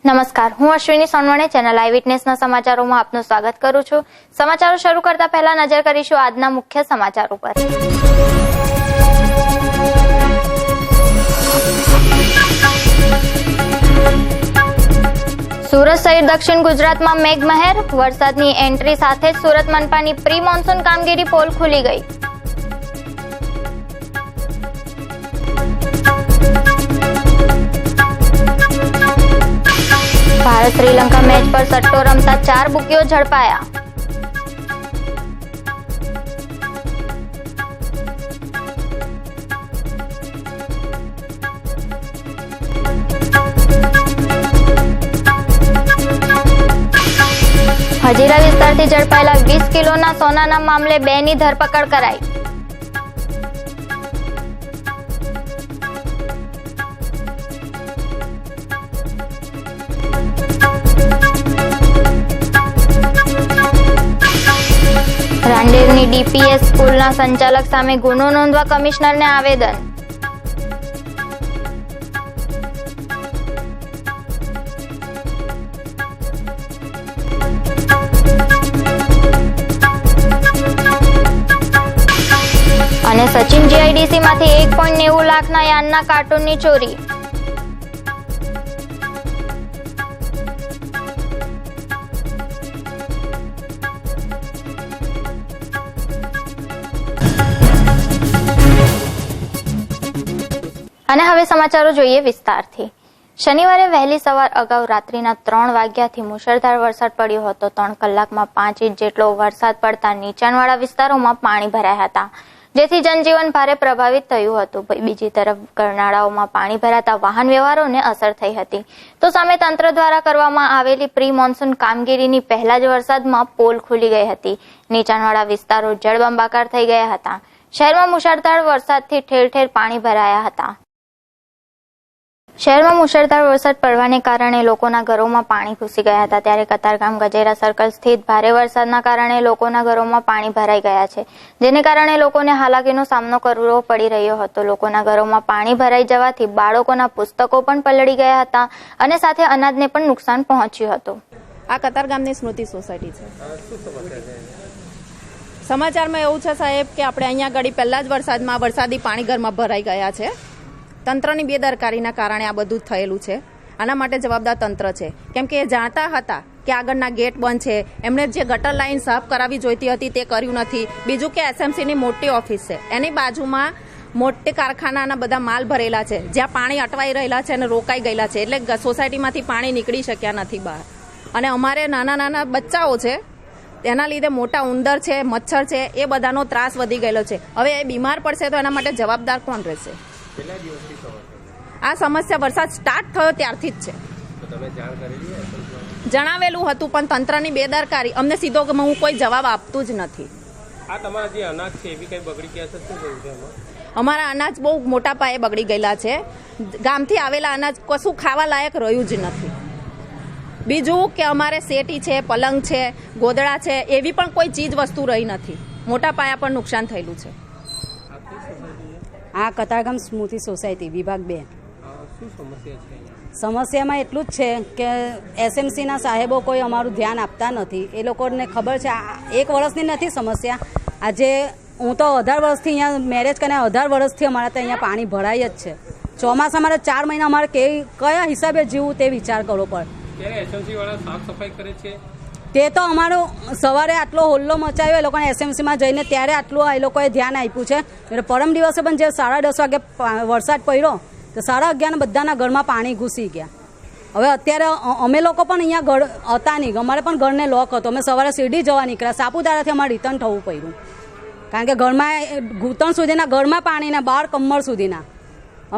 નમસ્કાર, હું અશ્વિની સોનવણે ચેનલ આઈ વિટનેસના સમાચારોમાં આપનું સ્વાગત કરું છું। સમાચારો શરૂ કરતા પહેલા નજર કરીશું આજના મુખ્ય સમાચારો પર। સુરત સહિત દક્ષિણ ગુજરાતમાં મેઘમહેર, વરસાદની એન્ટ્રી સાથે જ સુરત મનપાની પ્રી મોન્સૂન કામગીરી પોલ ખુલી ગઈ। ભારત શ્રીલંકા મેચ પર સટ્ટો રમતા 4 બુકીઓ ઝડપાયા। હજીરા વિસ્તારથી ઝડપાયેલા 20 કિલોના સોનાના મામલે 2ની ધરપકડ કરાઈ। રાંદેરની ડીપીએસ સ્કૂલના સંચાલક સામે ગુનો નોંધવા કમિશનરને આવેદન। અને સચિન જીઆઈડીસીમાંથી 1.90 લાખના યાનના કાર્ટૂનની ચોરી। અને હવે સમાચારો જોઈએ વિસ્તારથી। શનિવારે વહેલી સવાર અગાઉ રાત્રિના 3 વાગ્યાથી મુશળધાર વરસાદ પડ્યો હતો। 3 કલાકમાં 5 ઇંચ જેટલો વરસાદ પડતા નીચાણવાળા વિસ્તારોમાં પાણી ભરાયા હતા, જેથી જનજીવન ભારે પ્રભાવિત થયું હતું। બીજી તરફ ગરનાળાઓમાં પાણી ભરાતા વાહન વ્યવહારોને અસર થઈ હતી। તો સામે તંત્ર દ્વારા કરવામાં આવેલી પ્રી મોન્સૂન કામગીરીની પહેલા જ વરસાદમાં પોલ ખુલી ગઈ હતી। નીચાણવાળા વિસ્તારો જળબંબાકાર થઈ ગયા હતા। શહેરમાં મુશળધાર વરસાદથી ઠેર ઠેર પાણી ભરાયા હતા। શહેરમાં મુશળધાર વરસાદ પડવાને કારણે લોકોના ઘરોમાં પાણી ઘૂસી ગયા હતા। ત્યારે કતારગામ ગજેરા સર્કલ સ્થિત ભારે વરસાદના કારણે લોકોના ઘરોમાં પાણી ભરાઈ ગયા છે, જેને કારણે લોકોને હાલાકીનો સામનો કરવો પડી રહ્યો હતો। લોકોના ઘરોમાં પાણી ભરાઈ જવાથી બાળકોના પુસ્તકો પણ પલળી ગયા હતા અને સાથે અનાજને પણ નુકસાન પહોંચ્યું હતું। આ કતારગામની સ્મૃતિ સોસાયટી છે। સમાચારમાં એવું છે સાહેબ કે આપણે અહીંયા આગળ પહેલા જ વરસાદમાં વરસાદી પાણી ઘરમાં ભરાઈ ગયા છે। તંત્રની બેદરકારીના કારણે આ બધું થયેલું છે। આના માટે જવાબદાર તંત્ર છે, કેમ કે એ જાણતા હતા કે આગળના ગેટ બંધ છે, એમણે જે ગટર લાઈન સાફ કરાવવી જોઈતી હતી તે કર્યું નથી। બીજું કે એસએમસીની મોટી ઓફિસ છે, એની બાજુમાં મોટી કારખાનાના બધા માલ ભરેલા છે, જ્યાં પાણી અટવાઈ રહેલા છે અને રોકાઈ ગયેલા છે, એટલે સોસાયટીમાંથી પાણી નીકળી શક્યા નથી બહાર। અને અમારે નાના નાના બચ્ચાઓ છે, તેના લીધે મોટા ઉંદર છે, મચ્છર છે, એ બધાનો ત્રાસ વધી ગયેલો છે। હવે એ બીમાર પડશે તો એના માટે જવાબદાર કોણ રહેશે? આ સમસ્યા વરસાદ સ્ટાર્ટ થયો ત્યારથી જ છે। જણાવેલું હતું પણ તંત્રની બેદરકારી, અમને સીધો હું કોઈ જવાબ આપતું જ નથી। આ તમારા જે અનાજ છે એ બી કઈ બગડી ગયા છે? શું થયું છે એમાં? અમારા અનાજ બહુ મોટા પાયે બગડી ગયેલા છે। ગામથી આવેલા અનાજ કશું ખાવા લાયક રહ્યું જ નથી। બીજું કે અમારે શેટી છે, પલંગ છે, ગોદડા છે, એવી પણ કોઈ ચીજ વસ્તુ રહી નથી। મોટા પાયા પર નુકસાન થયેલું છે। આ કતારગામ સ્મૃતિ સોસાયટી વિભાગ 2। શું સમસ્યા છે? સમસ્યામાં એટલું જ છે કે એસએમસીના સાહેબો કોઈ અમારું ધ્યાન આપતા નથી। એ લોકોને ખબર છે આ 1 વર્ષની નથી સમસ્યા। આજે હું તો 18 વર્ષથી અહીંયા મેરેજ કરીને 18 વર્ષથી અમારે ત્યાં અહીંયા પાણી ભરાય જ છે। ચોમાસામાં 4 મહિના અમારે કયા હિસાબે જીવવું તે વિચાર કરવો પડે। ત્યારે એસએમસી વાળા સાફ સફાઈ કરે છે તે તો અમારો સવારે આટલો હોલ્લો મચાવ્યો એ લોકોને એસએમસીમાં જઈને, ત્યારે આટલું એ લોકોએ ધ્યાન આપ્યું છે। એટલે પરમ દિવસે પણ જે 10:30 વાગે વરસાદ પડ્યો તો 11:30 બધાના ઘરમાં પાણી ઘૂસી ગયા। હવે અત્યારે અમે લોકો પણ અહીંયા ઘર હતા નહીં, અમારે પણ ઘરને લોક હતો। અમે સવારે શિરડી જવા નીકળ્યા, સાપુતારાથી અમારે રિટર્ન થવું પડ્યું, કારણ કે ઘરમાં ઘૂંટણ સુધીના ઘરમાં પાણીના, બહાર કમર સુધીના।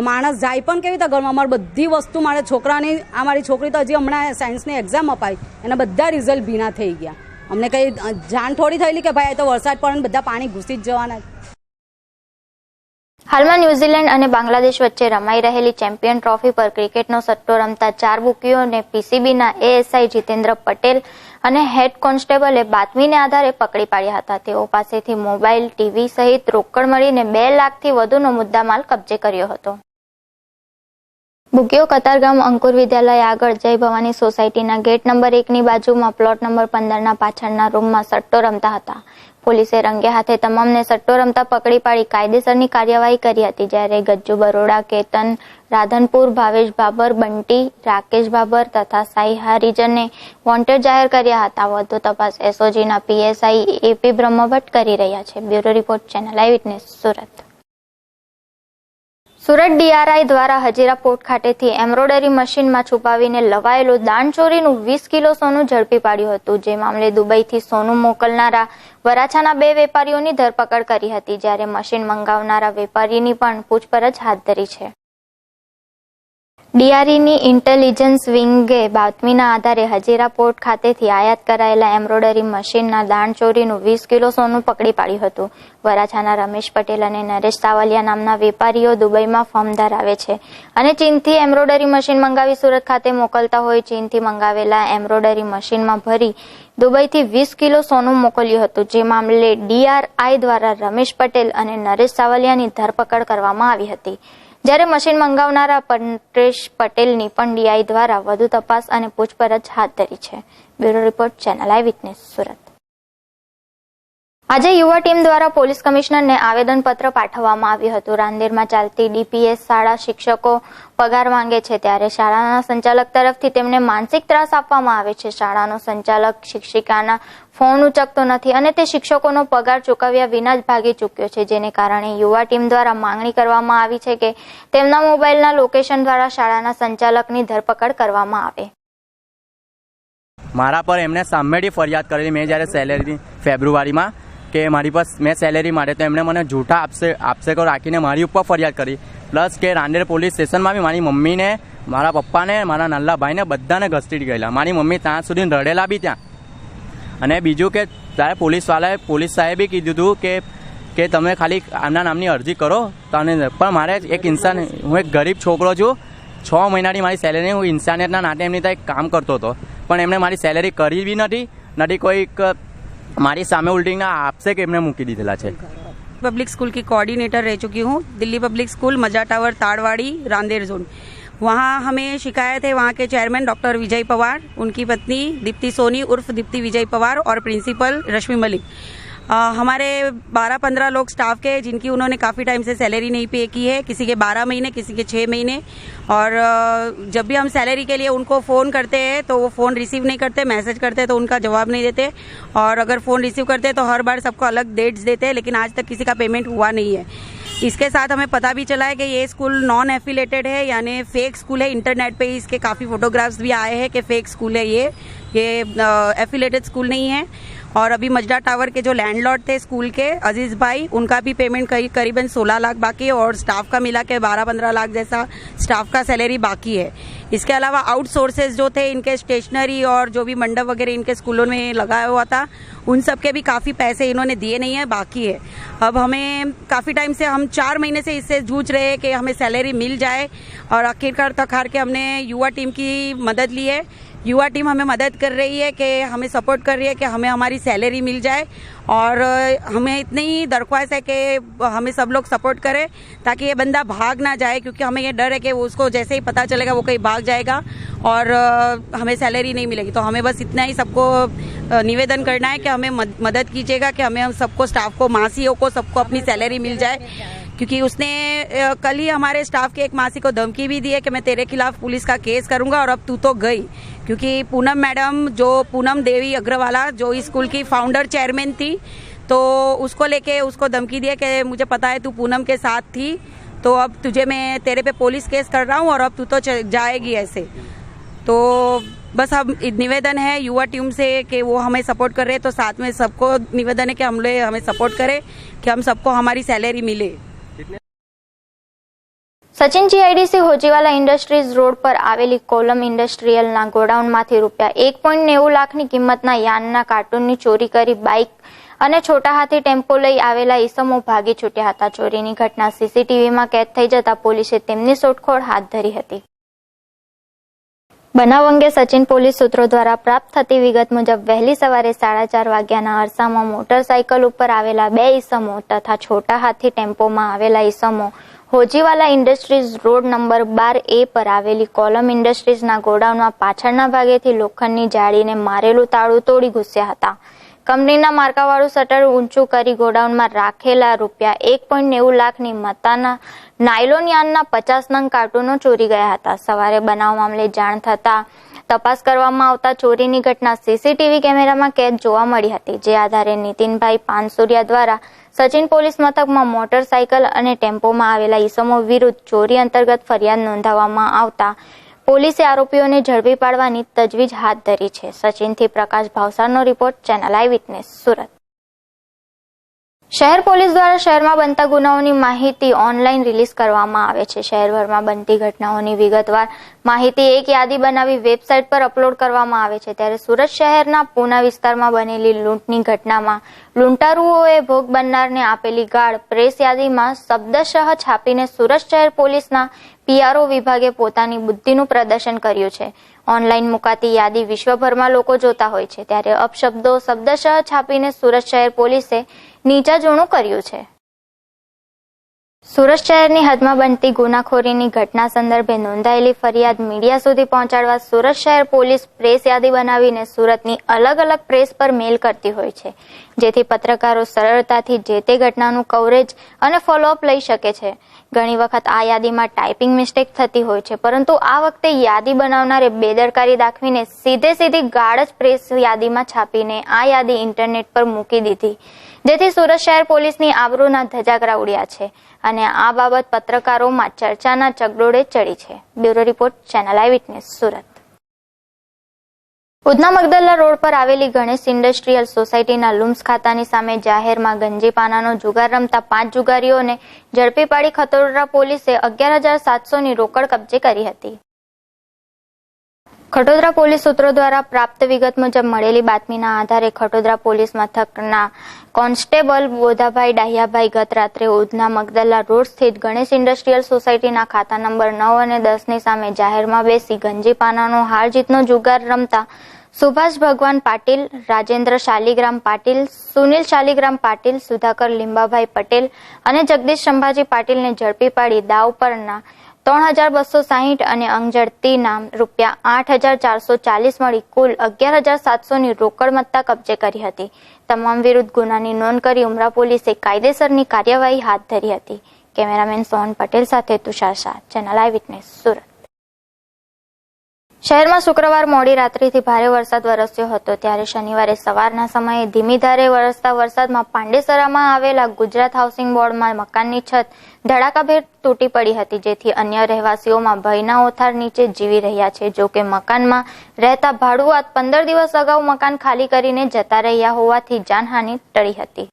માણસ જાય પણ કેવી રીતે ઘરમાં? અમારી બધી વસ્તુ, મારા છોકરાની, આ મારી છોકરી તો હજી હમણાં સાયન્સની એક્ઝામ અપાઈ, એના બધા રિઝલ્ટ ભીના થઈ ગયા। અમને કંઈ જાણ થોડી થયેલી કે ભાઈ તો વરસાદ પડે ને બધા પાણી ઘૂસી જ જવાના। હાલમાં ન્યૂઝીલેન્ડ અને બાંગ્લાદેશ વચ્ચે રમાઈ રહેલી ચેમ્પિયન ટ્રોફી પર ક્રિકેટનો સટ્ટો રમતા 4 બુકીઓને પીસીબીના એએસઆઈ જીતેન્દ્ર પટેલ અને હેડ કોન્સ્ટેબલે બાતમીને આધારે પકડી પાડ્યા હતા। તેઓ પાસેથી મોબાઈલ, ટીવી સહિત રોકડ મળીને 2 લાખથી વધુનો મુદ્દામાલ કબજે કર્યો હતો। બુકીઓ કતારગામ અંકુર વિદ્યાલય આગળ જય ભવાની સોસાયટીના ગેટ નંબર 1ની બાજુમાં પ્લોટ નંબર 15ના પાછળના રૂમમાં સટ્ટો રમતા હતા. પોલીસે રંગે હાથે તમામને સટ્ટો રમતા પકડી પાડી કાયદેસરની કાર્યવાહી કરી હતી. જ્યારે ગજ્જુ બરોડા, કેતન રાધનપુર, ભાવેશ બાબર, બંટી, રાકેશ બાબર તથા સાઈ હરિજનને વોન્ટેડ જાહેર કર્યા હતા. વધુ તપાસ એસઓજીના પીએસઆઈ એપી બ્રહ્મભટ્ટ કરી રહ્યા છે. બ્યુરો રિપોર્ટ, ચેનલ આઈ વિટનેસ, સુરત. સુરત ડીઆરઆઈ દ્વારા હજીરા પોર્ટ ખાતેથી એમ્બ્રોઇડરી મશીનમાં છુપાવીને લવાયેલું દાણચોરીનું 20 કિલો સોનું ઝડપી પાડ્યું હતું. જે મામલે દુબઈથી સોનું મોકલનારા વરાછાના 2 વેપારીઓની ધરપકડ કરી હતી. જ્યારે મશીન મંગાવનારા વેપારીની પણ પૂછપરછ હાથ ધરી છે. ડીઆરઆઈની ઇન્ટેલિજન્સ વિંગે બાતમીના આધારે હજીરા પોર્ટ ખાતેથી આયાત કરાયેલા એમ્બ્રોઇડરી મશીનના દાણચોરીનું 20 કિલો સોનું પકડી પાડ્યું હતું. વરાછાના રમેશ પટેલ અને નરેશ સાવલિયા નામના વેપારીઓ દુબઈમાં ફર્મ ધરાવે છે અને ચીનથી એમ્બ્રોઇડરી મશીન મંગાવી સુરત ખાતે મોકલતા હોય. ચીનથી મંગાવેલા એમ્બ્રોઇડરી મશીનમાં ભરી દુબઈથી 20 કિલો સોનું મોકલ્યું હતું. જે મામલે ડીઆરઆઈ દ્વારા રમેશ પટેલ અને નરેશ સાવલિયાની ધરપકડ કરવામાં આવી હતી. જ્યારે મશીન મંગાવનારા પંટ્રેશ પટેલની પણ ડીઆઈ દ્વારા વધુ તપાસ અને પૂછપરછ હાથ ધરી છે. બ્યુરો રિપોર્ટ, ચેનલ આઈ વિટનેસ, સુરત. આજે યુવા ટીમ દ્વારા પોલીસ કમિશનરને આવેદનપત્ર પાઠવવામાં આવ્યું હતું. રાંદેરમાં ચાલતી ડીપીએસ શાળા શિક્ષકો પગાર માંગે છે, ત્યારે શાળાના સંચાલક તરફથી તેમને માનસિક ત્રાસ આપવામાં આવે છે. શાળાનો સંચાલક શિક્ષિકાના ફોન ઉચકતો નથી અને તે શિક્ષકોનો પગાર ચૂકવ્યા વિના જ ભાગી ચૂક્યો છે. જેને કારણે યુવા ટીમ દ્વારા માંગણી કરવામાં આવી છે કે તેમના મોબાઈલના લોકેશન દ્વારા શાળાના સંચાલકની ધરપકડ કરવામાં આવે. મારા પર એમને સામેથી ફરિયાદ કરેલી. મેં જ્યારે સેલેરી ફેબ્રુઆરીમાં કે મારી પર મેં સેલેરી માટે, તો એમણે મને જૂઠા આક્ષેપો રાખીને મારી ઉપર ફરિયાદ કરી. પ્લસ કે રાંદેર પોલીસ સ્ટેશનમાં બી મારી મમ્મીને, મારા પપ્પાને, મારા નાના ભાઈને બધાને ઘસટી ગયેલા. મારી મમ્મી ત્યાં સુધી રડેલા બી ત્યાં. અને બીજું કે ત્યારે પોલીસ સાહેબે કીધું હતું કે તમે ખાલી આમના નામની અરજી કરો. પણ મારે એક ઇન્સાન, હું એક ગરીબ છોકરો છું. 6 મહિનાની મારી સેલેરી, હું ઇન્સાનિયતના નાતે એમની ત્યાં કામ કરતો હતો, પણ એમણે મારી સેલેરી કરી બી નથી કોઈક મારી સામે ઉલ્ટીના આપશે કે એમને મૂકી દીધેલા છે. पब्लिक स्कूल की कोऑर्डिनेटर रह चुकी हूँ. दिल्ली पब्लिक स्कूल, मजा टावर, ताड़वाड़ी, रांदेर जोन. वहाँ हमें शिकायत है वहाँ के चेयरमैन डॉक्टर विजय पवार, उनकी पत्नी दीप्ति सोनी उर्फ दीप्ति विजय पवार और प्रिंसिपल रश्मि मलिक. हमारे 12-15 लोग स्टाफ के, जिनकी उन्होंने काफ़ी टाइम से सैलरी नहीं पे की है. किसी के 12 महीने, किसी के 6 महीने. और जब भी हम सैलरी के लिए उनको फ़ोन करते हैं तो वो फ़ोन रिसीव नहीं करते. मैसेज करते तो उनका जवाब नहीं देते. और अगर फ़ोन रिसीव करते तो हर बार सबको अलग डेट्स देते हैं, लेकिन आज तक किसी का पेमेंट हुआ नहीं है. इसके साथ हमें पता भी चला है कि ये स्कूल नॉन एफिलेटेड है, यानी फेक स्कूल है. इंटरनेट पे इसके काफ़ी फोटोग्राफ्स भी आए हैं कि फेक स्कूल है ये एफिलेटेड स्कूल नहीं है. और अभी मजरा टावर के जो लैंडलॉर्ड थे स्कूल के, अजीज भाई, उनका भी पेमेंट करीबन 16 लाख बाकी है. और स्टाफ का मिला के 12-15 लाख जैसा स्टाफ का सैलरी बाकी है. इसके अलावा आउटसोर्सेज जो थे इनके, स्टेशनरी और जो भी मंडप वगैरह इनके स्कूलों में लगाया हुआ था, उन सब के भी काफ़ी पैसे इन्होंने दिए नहीं है, बाकी है. अब हमें काफ़ी टाइम से, हम 4 महीने से इससे जूझ रहे हैं कि हमें सैलरी मिल जाए. और आखिरकार तक हार के हमने युवा टीम की मदद ली है. युवा टीम हमें मदद कर रही है कि हमें सपोर्ट कर रही है कि हमें हमारी सैलरी मिल जाए. और हमें इतनी ही दरख्वास्त है कि हमें सब लोग सपोर्ट करें ताकि ये बंदा भाग ना जाए, क्योंकि हमें ये डर है कि वो उसको जैसे ही पता चलेगा वो कहीं भाग जाएगा और हमें सैलरी नहीं मिलेगी. तो हमें बस इतना ही सबको निवेदन करना है कि हमें मदद कीजिएगा कि हमें, हम सबको, स्टाफ को, मासियों को, सबको अपनी सैलरी मिल जाए. क्योंकि उसने कल ही हमारे स्टाफ के एक मासी को धमकी भी दी है कि मैं तेरे खिलाफ पुलिस का केस करूंगा, और अब तू तो गई. क्योंकि पूनम मैडम, जो पूनम देवी अग्रवाला, जो इस स्कूल की फाउंडर चेयरमैन थी, तो उसको लेके उसको धमकी दी है कि मुझे पता है तू पूनम के साथ थी, तो अब तुझे, मैं तेरे पे पुलिस केस कर रहा हूँ और अब तू तो जाएगी ऐसे. तो बस अब निवेदन है युवा टीम से कि वो हमें सपोर्ट कर रहे हैं, तो साथ में सबको निवेदन है कि हमें सपोर्ट करें कि हम सबको हमारी सैलरी मिले. Sachin GIDC Hojiwala industries road પર આવેલી કોલમ ઇન્ડસ્ટ્રીયલના ગોડાઉનમાંથી ₹1.90 લાખની કિંમતના યાનના કાર્ટૂનની ચોરી કરી બાઇક અને છોટા હાથી ટેમ્પો લઈ આવેલા ઈસમો ભાગી છૂટ્યા હતા. ચોરીની ઘટના સીસીટીવીમાં કેદ થઈ જતા પોલીસે તેમની શોધખોળ હાથ ધરી હતી. બનાવ અંગે સચિન પોલીસ સૂત્રો દ્વારા પ્રાપ્ત થતી વિગત મુજબ વહેલી સવારે 4:30 વાગ્યાના અરસામાં મોટરસાયકલ ઉપર આવેલા 2 ઈસમો તથા છોટા હાથી ટેમ્પોમાં આવેલા ઈસમો Hojiwala industries road number 12A પર આવેલી કોલમ ઇન્ડસ્ટ્રીઝના ગોડાઉનમાં પાછળના ભાગેથી લોખંડની જાળીને મારેલું તાળું તોડી ઘૂસ્યા હતા. કંપનીના માર્કાવાળું શટર ઊંચું કરી ગોડાઉનમાં રાખેલા ₹1.90 લાખની મતાના નાયલોન યાર્નના 50 નંગ કાર્ટૂનો ચોરી ગયા હતા. સવારે બનાવ મામલે જાણ થતાં તપાસ કરવામાં આવતા ચોરીની ઘટના સીસીટીવી કેમેરામાં કેદ જોવા મળી હતી. જે આધારે નીતિનભાઈ પાનસુરિયા દ્વારા સચિન પોલીસ મથકમાં મોટરસાયકલ અને ટેમ્પોમાં આવેલા ઈસમો વિરુદ્ધ ચોરી અંતર્ગત ફરિયાદ નોંધાવવામાં આવતા પોલીસે આરોપીઓને ઝડપી પાડવાની તજવીજ હાથ ધરી છે. સચિનથી પ્રકાશ ભાવસારનો રિપોર્ટ, ચેનલ આઈ વિટનેસ, સુરત. શહેર પોલીસ દ્વારા શહેરમાં બનતા ગુનાઓની માહિતી ઓનલાઈન રિલીઝ કરવામાં આવે છે. શહેરભરમાં બનતી ઘટનાઓની વિગતવાર માહિતી એક યાદી બનાવી વેબસાઇટ પર અપલોડ કરવામાં આવે છે. ત્યારે સુરત શહેરના પૂના વિસ્તારમાં બનેલી લૂંટની ઘટનામાં લૂંટારુઓએ ભોગ બનનારને આપેલી ગાળ પ્રેસ યાદીમાં શબ્દશઃ છાપીને સુરત શહેર પોલીસના PRO વિભાગે પોતાની બુદ્ધિનું પ્રદર્શન કર્યું છે. ઓનલાઈન મુકાતી યાદી વિશ્વભરમાં લોકો જોતા હોય છે, ત્યારે અપશબ્દો શબ્દશઃ છાપીને સુરત શહેર પોલીસે નીચાજૂણું કર્યું છે. સુરત શહેરની હદમાં બનતી ગુનાખોરીની ઘટના સંદર્ભે નોંધાયેલી ફરિયાદ મીડિયા સુધી પહોંચાડવા સુરત શહેર પોલીસ પ્રેસ યાદી બનાવીને સુરતની અલગ અલગ પ્રેસ પર મેલ કરતી હોય છે, જેથી પત્રકારો સરળતાથી જે તે ઘટનાનું કવરેજ અને ફોલોઅપ લઈ શકે છે. ઘણી વખત આ યાદીમાં ટાઈપિંગ મિસ્ટેક થતી હોય છે, પરંતુ આ વખતે યાદી બનાવનારે બેદરકારી દાખવીને સીધી ગાળ જ પ્રેસ યાદીમાં છાપીને આ યાદી ઇન્ટરનેટ પર મૂકી દીધી, જેથી સુરત શહેર પોલીસની આબરૂના ધજાગરા ઉડ્યા છે અને આ બાબત પત્રકારોમાં ચર્ચાના ચગડોળે ચડી છે. બ્યુરો રિપોર્ટ, ચેનલ આઈ વિટનેસ, સુરત. ઉધના મગદલ્લા રોડ પર આવેલી ગણેશ ઇન્ડસ્ટ્રીયલ સોસાયટીના લુમ્સ ખાતાની સામે જાહેરમાં ગંજીપાનાનો જુગાર રમતા 5 જુગારીઓને ઝડપી પાડી ખટોદરા પોલીસે 11,700ની રોકડ કબજે કરી હતી. ખટોદરા પોલીસ સૂત્રો દ્વારા પ્રાપ્ત વિગત મુજબ મળેલી બાતમીના આધારે ખટોદરા પોલીસ મથકના કોન્સ્ટેબલ બોધાભાઈ ડાહિયાભાઈ ગત રાત્રે ઉધના મગદલ્લા રોડ સ્થિત ગણેશ ઇન્ડસ્ટ્રીયલ સોસાયટીના ખાતા નંબર 9 અને 10ની સામે જાહેરમાં બેસી ગંજીપાનાનો હાર જીતનો જુગાર રમતા સુભાષ ભગવાન પાટીલ, રાજેન્દ્ર શાલિગ્રામ પાટીલ, સુનિલ શાલિગ્રામ પાટીલ, સુધાકર લીંબાભાઈ પટેલ અને જગદીશ સંભાજી પાટીલને ઝડપી પાડી દાવ પરના 3,260 અને અંગઝડતીના ₹8,440 મળી કુલ 11,700ની રોકડ મત્તા કબજે કરી હતી. તમામ વિરુદ્ધ ગુનાની નોંધ કરી ઉમરા પોલીસે કાયદેસરની કાર્યવાહી હાથ ધરી હતી. કેમેરામેન સોહન પટેલ સાથે તુષાર શાહ, ચેનલ આઈ વિટનેસ, સુરત. શહેરમાં શુક્રવાર મોડી રાત્રિથી ભારે વરસાદ વરસ્યો હતો, ત્યારે શનિવારે સવારના સમયે ધીમી ધારે વરસતા વરસાદમાં પાંડેસરામાં આવેલા ગુજરાત હાઉસિંગ બોર્ડમાં મકાનની છત ધડાકાભેર તૂટી પડી હતી, જેથી અન્ય રહેવાસીઓમાં ભયના ઓથાર નીચે જીવી રહ્યા છે. જો કે મકાનમાં રહેતા ભાડુઆત 15 દિવસ અગાઉ મકાન ખાલી કરીને જતા રહ્યા હોવાથી જાનહાનિ ટળી હતી.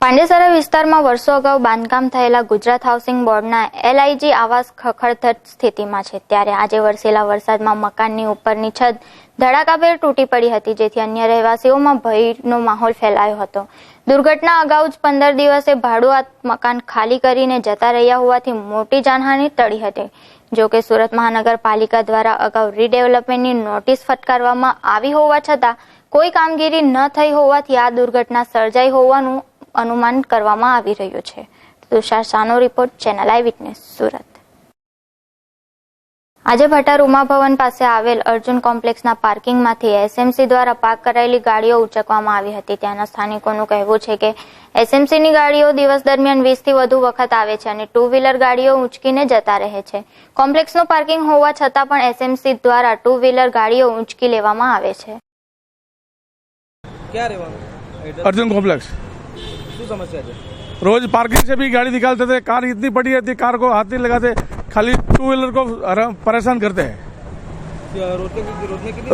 પાંડેસરા વિસ્તારમાં વર્ષો અગાઉ બાંધકામ થયેલા ગુજરાત હાઉસિંગ બોર્ડના LIG આવાસ ખખડધજ સ્થિતિમાં છે, ત્યારે આજે વરસેલા વરસાદમાં મકાનની ઉપરની છત ધડાકાભેર તૂટી પડી હતી, જેથી અન્ય રહેવાસીઓમાં ભયનો માહોલ ફેલાયો હતો. દુર્ઘટના અગાઉ જ 15 દિવસે ભાડુઆત મકાન ખાલી કરીને જતા રહ્યા હોવાથી મોટી જાનહાનિ ટળી હતી. જો કે સુરત મહાનગરપાલિકા દ્વારા અગાઉ રીડેવલપમેન્ટની નોટિસ ફટકારવામાં આવી હોવા છતાં કોઈ કામગીરી ન થઈ હોવાથી આ દુર્ઘટના સર્જાઈ હોવાનું અનુમાન કરવામાં આવી રહ્યું છે. તુષાર શાહનો રિપોર્ટ, ચેનલ આઈ વિટનેસ, સુરત. આજે ભટ્ટાર ઉમા ભવન પાસે આવેલ અર્જુન કોમ્પ્લેક્સના પાર્કિંગમાંથી SMC દ્વારા પાર્ક કરાયેલી ગાડીઓ ઉંચકવામાં આવી હતી. ત્યાંના સ્થાનિકોનું કહેવું છે કે SMCની ગાડીઓ દિવસ દરમિયાન 20થી વધુ વખત આવે છે અને 2 વ્હીલર ગાડીઓ ઉંચકીને જતા રહે છે. કોમ્પ્લેક્સનું પાર્કિંગ હોવા છતાં પણ SMC દ્વારા 2 વ્હીલર ગાડીઓ ઉંચકી લેવામાં આવે છે. क्या રહેવાનું अर्जुन कॉम्प्लेक्स શું સમસ્યા છે? रोज पार्किंग से भी गाड़ी निकालते थे, कार इतनी बड़ी रहती, कार को हाथ नहीं लगाते, खाली 2 व्हीलर को परेशान करते हैं.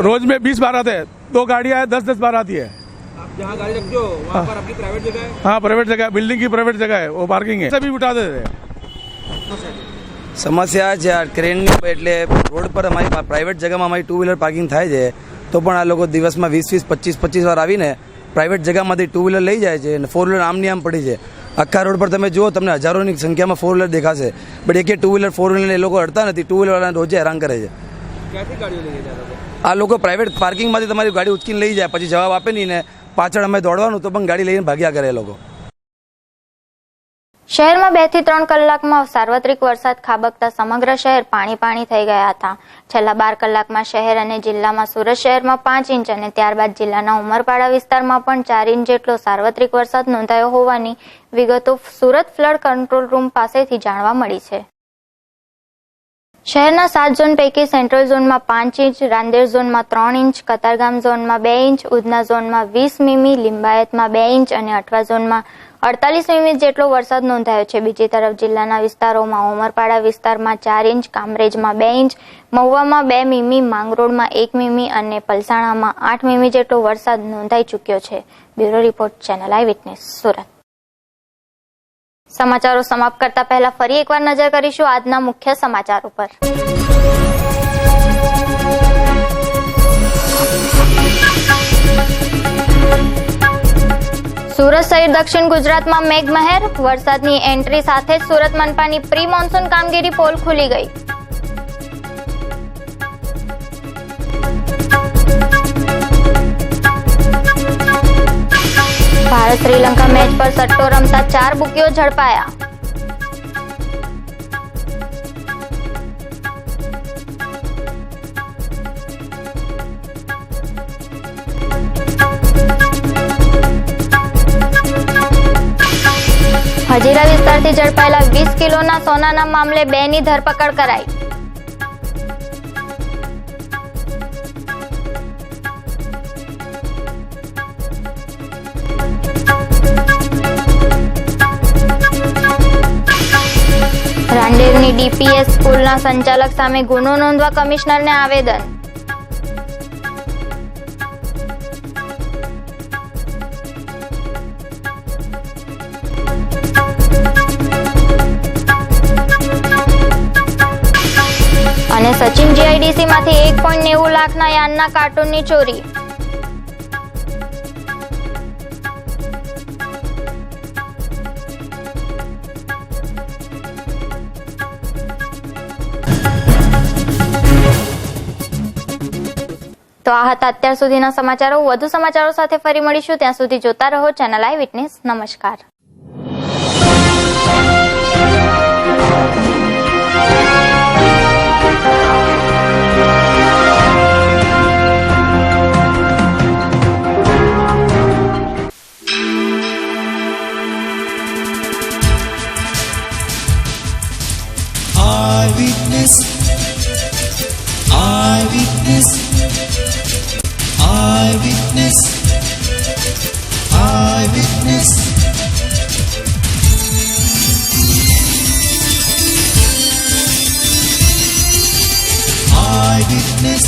रोज में 20 बार आते हैं, 2 गाड़ियां है, 10-10 बार आती है. आप जहाँ गाड़ी रखते हो वहाँ पर आपकी प्राइवेट जगह है? हाँ, प्राइवेट जगह, बिल्डिंग की प्राइवेट जगह है, वो पार्किंग है, सभी उठा देते हैं. સમસ્યા છે આ ક્રેનની, એટલે રોડ પર અમારી પ્રાઇવેટ જગ્યામાં અમારી 2 વ્હીલર પાર્કિંગ થાય છે, તો પણ આ લોકો દિવસમાં 20-20, 25-25 વાર આવીને પ્રાઇવેટ જગ્યામાંથી 2 વ્હીલર લઈ જાય છે અને 4 વ્હીલર આમની આમ પડી છે. આખા રોડ પર તમે જુઓ, તમને હજારોની સંખ્યામાં 4 વ્હીલર દેખાશે, બટ એકે 2 વ્હીલર 4 વ્હીલર એ લોકો અડતા નથી. 2 વ્હીલર વાળાને રોજે હેરાન કરે છે. ક્યાંથી ગાડીઓ લઈ જાય? આ લોકો પ્રાઇવેટ પાર્કિંગમાંથી તમારી ગાડી ઉચકીને લઈ જાય, પછી જવાબ આપે નહીં ને પાછળ અમે દોડવાનું, તો પણ ગાડી લઈને ભાગ્યા કરે એ લોકો. શહેરમાં 2 થી 3 કલાકમાં સાર્વત્રિક વરસાદ ખાબકતા સમગ્ર શહેર પાણી થઈ ગયા હતા. છેલ્લા 12 કલાકમાં શહેર અને જિલ્લામાં સુરત શહેરમાં 5 ઇંચ અને ત્યારબાદ જિલ્લાના ઉમરપાડા વિસ્તારમાં પણ 4 ઇંચ જેટલો સાર્વત્રિક વરસાદ નોંધાયો હોવાની વિગતો સુરત ફ્લડ કંટ્રોલ રૂમ પાસેથી જાણવા મળી છે. શહેરના 7 ઝોન પૈકી સેન્ટ્રલ ઝોનમાં 5 ઇંચ, રાંદેર ઝોનમાં 3 ઇંચ, કતારગામ ઝોનમાં 2 ઇંચ, ઉધના ઝોનમાં 20 મીમી, લિંબાયતમાં 2 ઇંચ અને અઠવા ઝોનમાં 48 મીમી જેટલો વરસાદ નોંધાયો છે. બીજી તરફ જિલ્લાના વિસ્તારોમાં ઉમરપાડા વિસ્તારમાં 4 ઇંચ, કામરેજમાં 2 ઇંચ, મહુવામાં 2 મીમી, માંગરોળમાં 1 મીમી અને પલસાણામાં 8 મીમી જેટલો વરસાદ નોંધાઈ ચૂક્યો છે. બ્યુરો રિપોર્ટ, ચેનલ આઈ વિટનેસ, સુરત. સમાચારો સમાપ્ત કરતા પહેલા ફરી એકવાર નજર કરીશું આજના મુખ્ય સમાચાર ઉપર. સુરત સહિત દક્ષિણ ગુજરાતમાં મેઘમહેર, વરસાદની એન્ટ્રી સાથે જ સુરત મનપાની પ્રી મોન્સૂન કામગીરી પોલ ખુલી ગઈ. ભારત શ્રીલંકા મેચ પર સટ્ટો રમતા 4 બુકીઓ ઝડપાયા. હજીરા વિસ્તારથી ઝડપાયેલા 20 કિલોના સોનાના મામલે 2ની ધરપકડ કરાઈ. રાંદેરની ડીપીએસ સ્કૂલના સંચાલક સામે ગુનો નોંધવા કમિશનરને આવેદન. અને સચિન જીઆઈડીસીમાંથી 1.90 લાખના યાનના કાર્ટૂનની ચોરી. તો આ હતા અત્યાર સુધીના સમાચારો. વધુ સમાચારો સાથે ફરી મળીશું. ત્યાં સુધી જોતા રહો ચેનલ આઈ વિટનેસ. નમસ્કાર. Eyewitness, eyewitness, eyewitness, eyewitness. Eyewitness,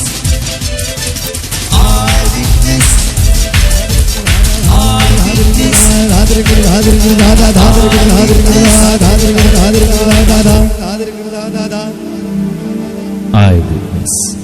eyewitness, eyewitness. Eyewitness.